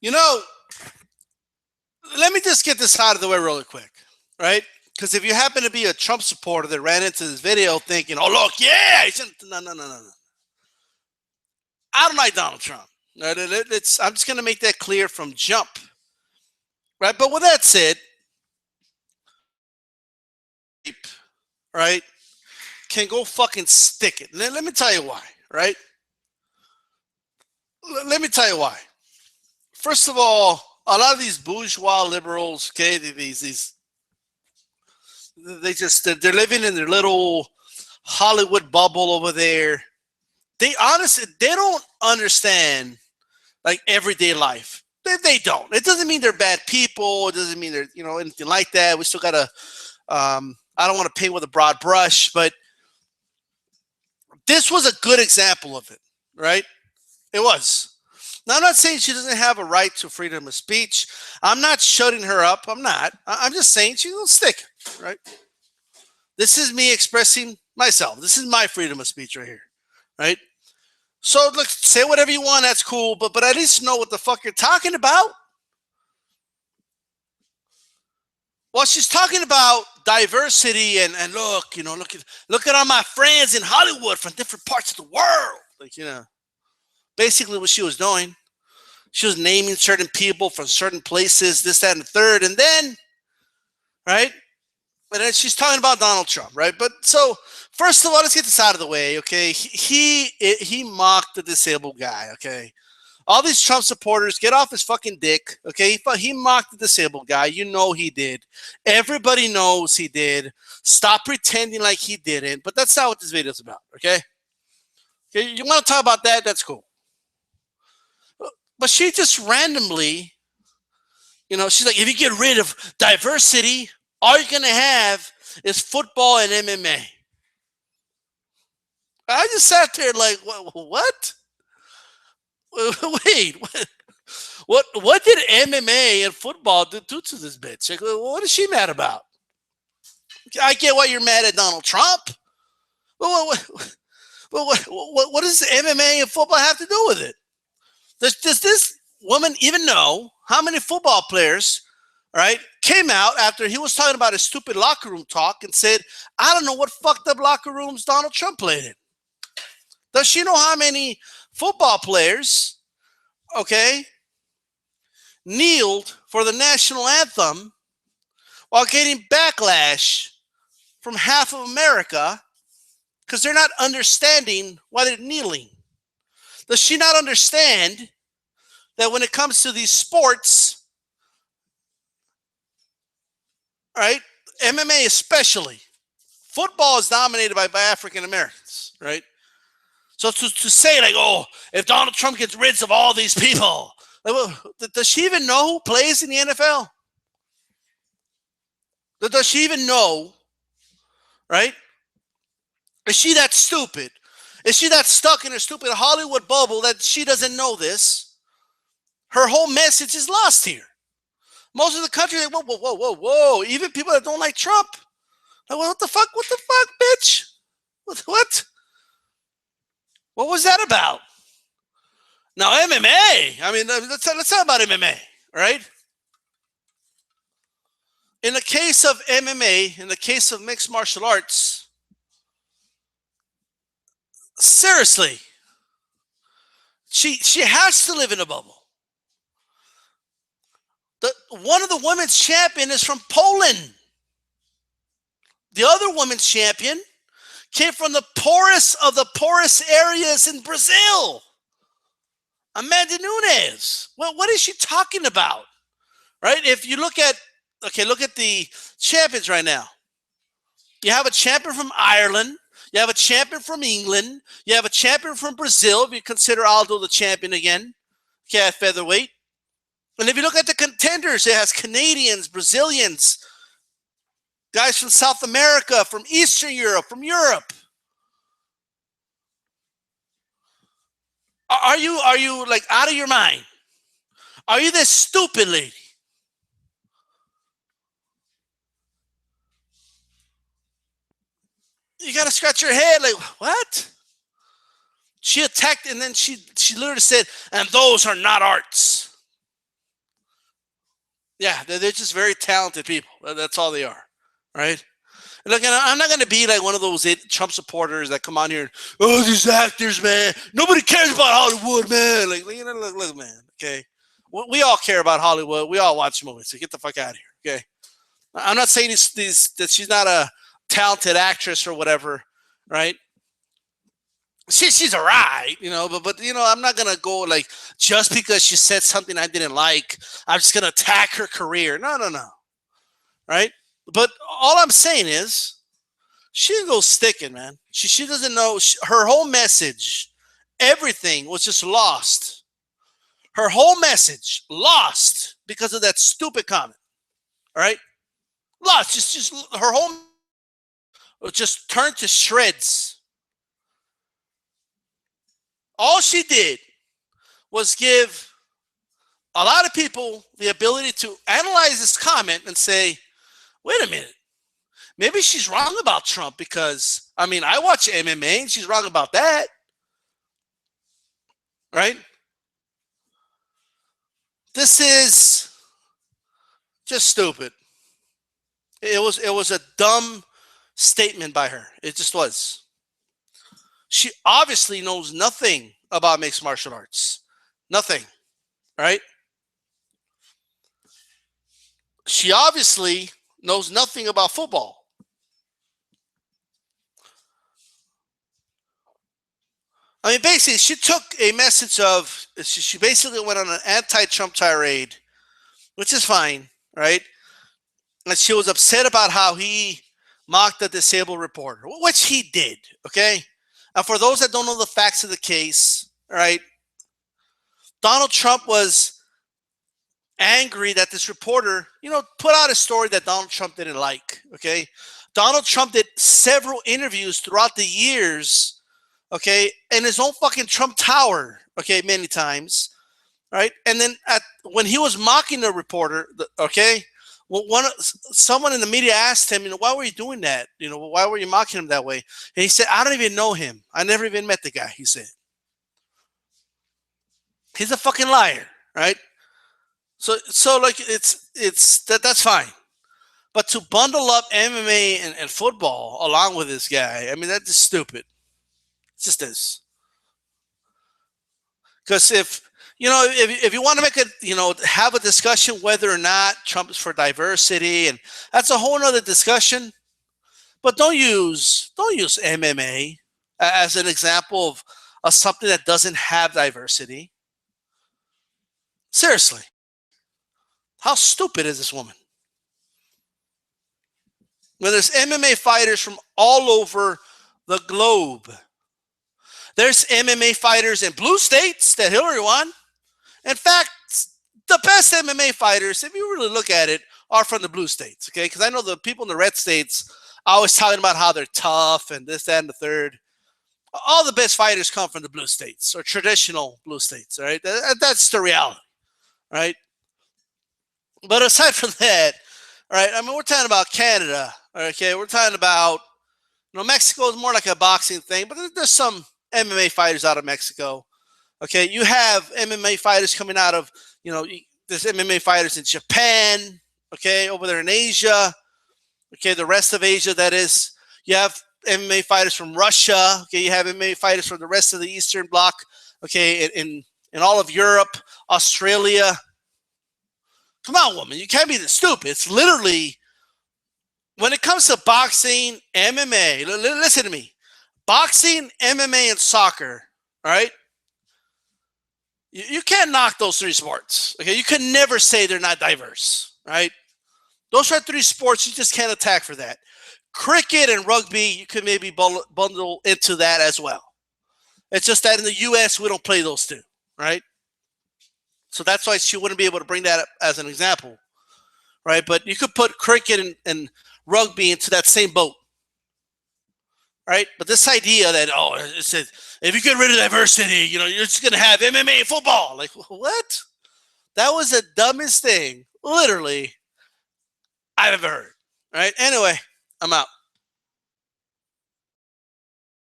You know, let me just get this out of the way really quick, right? Because if you happen to be a Trump supporter that ran into this video thinking, "Oh look, yeah," no, no, no, no, no. I don't like Donald Trump. Right? I'm just going to make that clear from jump, right? But with that said, right, can go fucking stick it. Let me tell you why, right? Let me tell you why. First of all, a lot of these bourgeois liberals, okay, these they're living in their little Hollywood bubble over there. They honestly they don't understand like everyday life. They don't. It doesn't mean they're bad people. It doesn't mean they're anything like that. We still gotta. I don't want to paint with a broad brush, but this was a good example of it, right? It was. Now, I'm not saying she doesn't have a right to freedom of speech. I'm not shutting her up. I'm not. I'm just saying she's a stick, right? This is me expressing myself. This is my freedom of speech right here, right? So look, say whatever you want. That's cool, but at least know what the fuck you're talking about. Well, she's talking about diversity and look at all my friends in Hollywood from different parts of the world. Basically what she was doing. She was naming certain people from certain places, this, that, and the third, and then, right? And then she's talking about Donald Trump, right? But so first of all, let's get this out of the way, okay? He mocked the disabled guy, okay? All these Trump supporters, get off his fucking dick, okay? He mocked the disabled guy. You know he did. Everybody knows he did. Stop pretending like he didn't. But that's not what this video is about, okay? Okay, you want to talk about that? That's cool. But she just randomly, she's like, if you get rid of diversity, all you're going to have is football and MMA. I just sat there like, what? Wait, what did MMA and football do to this bitch? Like, what is she mad about? I get why you're mad at Donald Trump. What does MMA and football have to do with it? Does this woman even know how many football players, right, came out after he was talking about his stupid locker room talk and said, I don't know what fucked up locker rooms Donald Trump played in? Does she know how many football players, okay, kneeled for the national anthem while getting backlash from half of America because they're not understanding why they're kneeling? Does she not understand that when it comes to these sports, right, MMA especially, football is dominated by African Americans, right? So to say like, oh, if Donald Trump gets rid of all these people, does she even know who plays in the NFL? Does she even know, right? Is she that stupid? Is she that stuck in her stupid Hollywood bubble that she doesn't know this? Her whole message is lost here. Most of the country, like, whoa. Even people that don't like Trump. Like, what the fuck? What the fuck, bitch? What? What was that about? Now, MMA. I mean, let's talk about MMA, right? In the case of MMA, in the case of mixed martial arts, seriously, she has to live in a bubble. One of the women's champion is from Poland. The other women's champion came from the poorest of the poorest areas in Brazil. Amanda Nunes. Well, what is she talking about? Right? If you look at the champions right now. You have a champion from Ireland. You have a champion from England. You have a champion from Brazil, if you consider Aldo the champion again, at featherweight. And if you look at the contenders, it has Canadians, Brazilians, guys from South America, from Eastern Europe, from Europe. Are you like out of your mind? Are you this stupid lady? You got to scratch your head like, what? She attacked, and then she literally said, and those are not arts. Yeah, they're just very talented people. That's all they are, right? And look, I'm not going to be like one of those Trump supporters that come on here and, oh, these actors, man. Nobody cares about Hollywood, man. Like, look, man, okay? We all care about Hollywood. We all watch movies, so get the fuck out of here, okay? I'm not saying that she's not a talented actress or whatever, right? She's all right, but I'm not gonna go like just because she said something I didn't like, I'm just gonna attack her career. No, no, no, right? But all I'm saying is she didn't go sticking, man. She doesn't know her whole message. Everything was just lost. Her whole message lost because of that stupid comment. All right, lost. Just her whole just turned to shreds. All she did was give a lot of people the ability to analyze this comment and say, wait a minute, maybe she's wrong about Trump because, I watch MMA and she's wrong about that. Right? This is just stupid. It was a dumb statement by her. It just was. She obviously knows nothing about mixed martial arts. Nothing. Right? She obviously knows nothing about football. Basically, she took a message of, she basically went on an anti-Trump tirade, which is fine, right? And she was upset about how he mocked a disabled reporter, which he did, okay? And for those that don't know the facts of the case, right, Donald Trump was angry that this reporter, put out a story that Donald Trump didn't like, okay? Donald Trump did several interviews throughout the years, okay, in his own fucking Trump Tower, okay, many times, right? And then when he was mocking the reporter, okay, well, someone in the media asked him, why were you doing that? Why were you mocking him that way? And he said, I don't even know him. I never even met the guy, he said. He's a fucking liar, right? So like that's fine. But to bundle up MMA and football along with this guy, that's just stupid. It just is. Because if you want to make have a discussion whether or not Trump is for diversity, and that's a whole other discussion. But don't use MMA as an example of something that doesn't have diversity. Seriously, how stupid is this woman? Well, there's MMA fighters from all over the globe. There's MMA fighters in blue states that Hillary won. In fact, the best MMA fighters, if you really look at it, are from the blue states, okay? Because I know the people in the red states are always talking about how they're tough and this, that, and the third. All the best fighters come from the blue states, or traditional blue states, right? That's the reality, right? But aside from that, right, we're talking about Canada, okay? We're talking about, Mexico is more like a boxing thing, but there's some MMA fighters out of Mexico. Okay, you have MMA fighters coming out of, there's MMA fighters in Japan, okay, over there in Asia, okay, the rest of Asia, that is. You have MMA fighters from Russia, okay, you have MMA fighters from the rest of the Eastern Bloc, okay, in all of Europe, Australia. Come on, woman, you can't be this stupid. It's literally, when it comes to boxing, MMA, listen to me. Boxing, MMA, and soccer, all right? You can't knock those three sports, okay? You can never say they're not diverse, right? Those are three sports you just can't attack for that. Cricket and rugby, you could maybe bundle into that as well. It's just that in the U.S., we don't play those two, right? So that's why she wouldn't be able to bring that up as an example, right? But you could put cricket and rugby into that same boat, right? But this idea that, it says, if you get rid of diversity, you're just going to have MMA and football. Like, what? That was the dumbest thing, literally, I've ever heard. Right? Anyway, I'm out.